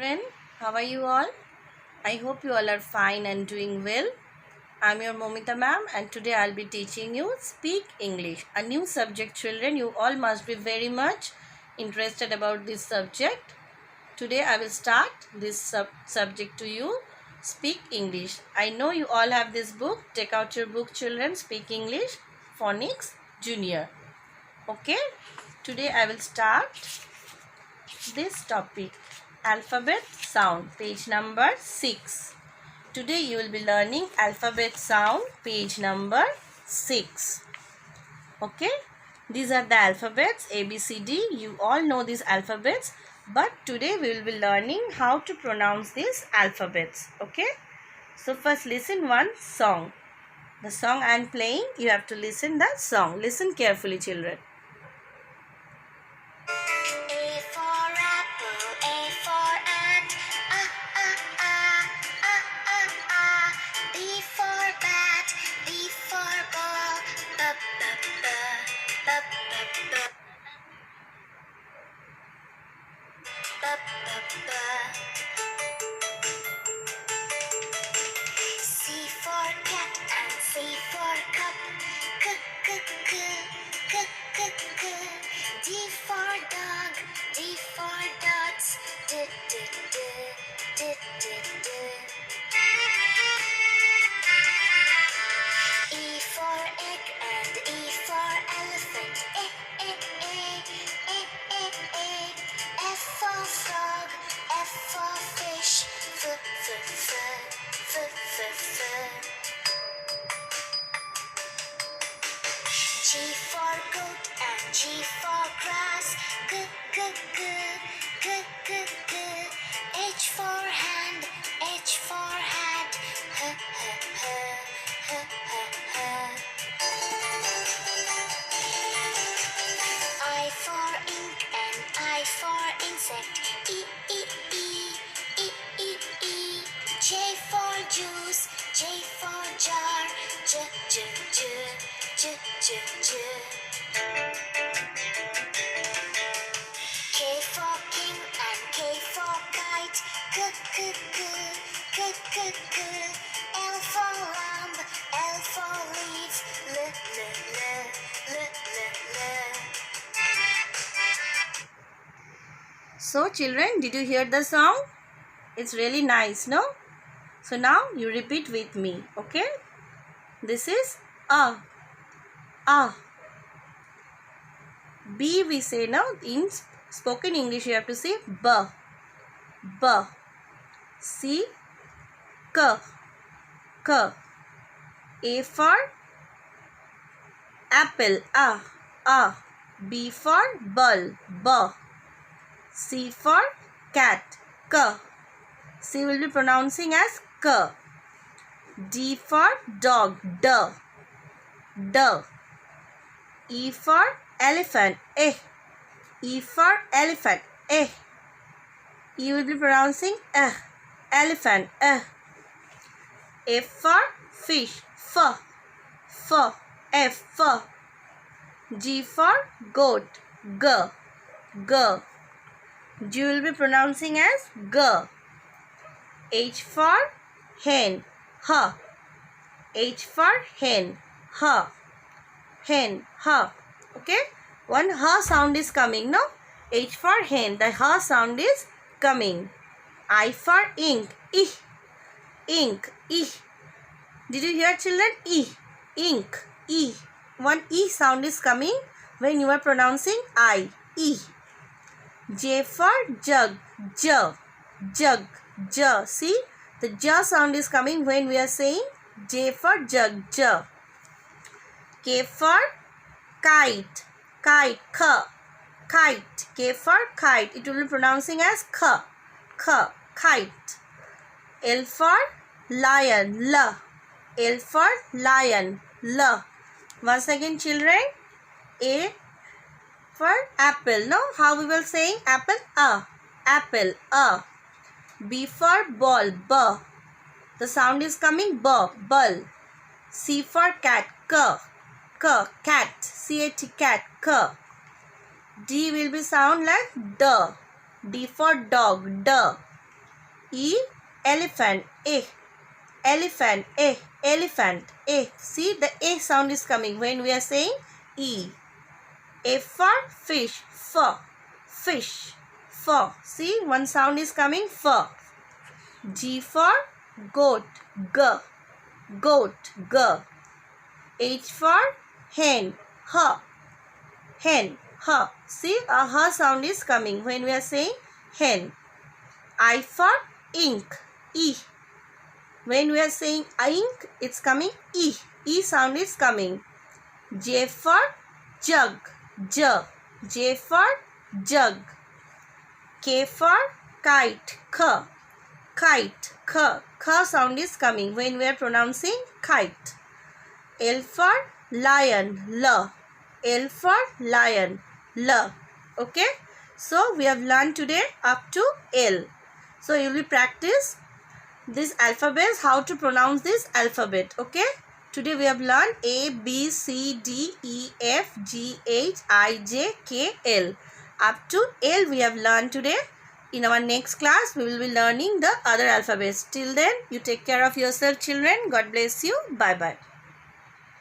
children, how are you all? I hope you all are fine and doing well. I'm your Momita ma'am and today I'll be teaching you Speak English, a new subject. Children, you all must be very much interested about this subject. Today I will start this subject to you, Speak English. I know you all have this book. Take out your book, children. Speak English, Phonics Junior. Okay, today I will start this topic, alphabet sound, page number 6. Today you will be learning alphabet sound, page number 6. Okay, these are the alphabets A, B, C, D. You all know these alphabets, but today we will be learning how to pronounce these alphabets. Okay, so first listen one song. The song I am playing, you have to listen the song. Listen carefully, children. C for cat and C for cup. C. D for dog, D for dots. D. E for egg and E for elephant. F for frog, F for fish. G for goat and G for grass. H for hand, H for hat. I for ink and I for insect. J for juice, J for jar. J. K for king and K for kite. L for lamb, L for leaf. So children, did you hear the song? It's really nice, no? So now you repeat with me, okay? This is A. B we say now. In spoken English you have to say B. C. K. A for apple. A. B for ball. B. C for cat. K. C will be pronouncing as K. D for dog. D. E for elephant. E for elephant. E will be pronouncing elephant. F for fish. F. G for goat. G. G will be pronouncing as G. H for hen. H for hen. Hen. Okay, one H sound is coming, no? H for hen, the H sound is coming. I for ink. Ink. Did you hear, children? Ink. One E sound is coming when you are pronouncing I. J for jug. Jug. See, the J sound is coming when we are saying J for jug. K for kite. Kite. K for kite. It will be pronouncing as K. Kite. L for lion. L for lion. Once again, children. A for apple. No, how we will saying apple? Apple. B for ball. B. The sound is coming B. Ball. C for cat. Cat. C-A-T, cat. D will be sound like D. D for dog. D. E, elephant, A. Elephant, A, elephant, A. See, the A sound is coming when we are saying E. F for fish, F, fish, F. See, one sound is coming, F. G for goat, G, goat, G. H for hen, H, hen, H. See, a H sound is coming when we are saying hen. I for ink, E. When we are saying ink, it's coming E. E sound is coming. J for jug, J. J for jug. K for kite, K. Kite, K. K sound is coming when we are pronouncing kite. L for lion, L. L for lion, L. Okay. So we have learned today up to L. So you will practice this alphabet, how to pronounce this alphabet. Okay. Today we have learned A, B, C, D, E, F, G, H, I, J, K, L. Up to L we have learned today. In our next class we will be learning the other alphabets. Till then, you take care of yourself, children. God bless you. Bye bye.